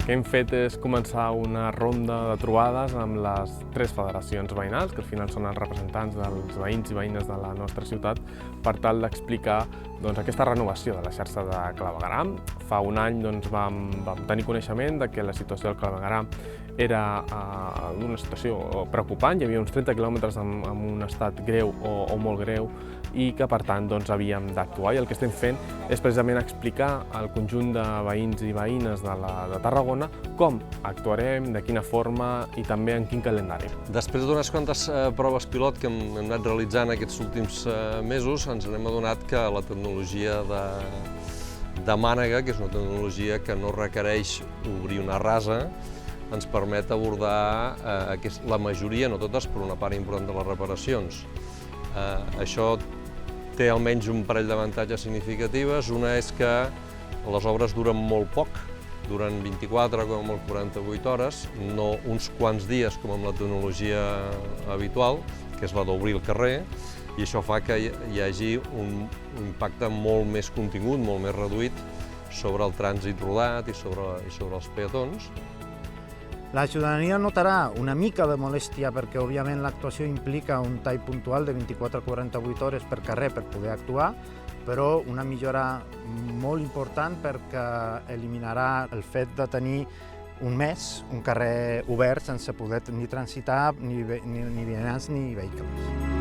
que hem fet és començar una ronda de trobades amb les 3 federacions veïnals, que al final són els representants dels veïns i veïnes de la nostra ciutat, per tal d'explicar aquesta renovació de la xarxa de clavegueram. Fa un any vam tenir coneixement de que la situació del clavegueram era una situació preocupant, hi havia uns 30 quilòmetres en un estat greu o molt greu i que per tant havíem d'actuar, i el que estem fent és precisament explicar al conjunt de veïns i veïnes de Tarragona com actuarem, de quina forma i també en quin calendari. Després d'unes quantes proves pilot que hem anat realitzant aquests últims mesos, ens n'hem adonat que la tecnologia de mànega, que és una tecnologia que no requereix obrir una rasa, ens permet abordar la majoria, no totes, però una part important de les reparacions. Això té almenys un parell d'avantatges significatives. Una és que les obres duren molt poc, duren 24 com a molt 48 hores, no uns quants dies com amb la tecnologia habitual, que és la d'obrir el carrer, i això fa que hi hagi un impacte molt més contingut, molt més reduït sobre el trànsit rodat i sobre els peatons. La ciutadania notarà una mica de molèstia perquè, òbviament, l'actuació implica un tall puntual de 24 a 48 hores per carrer per poder actuar, però una millora molt important perquè eliminarà el fet de tenir un mes, un carrer obert sense poder ni transitar ni vianants ni vehicles.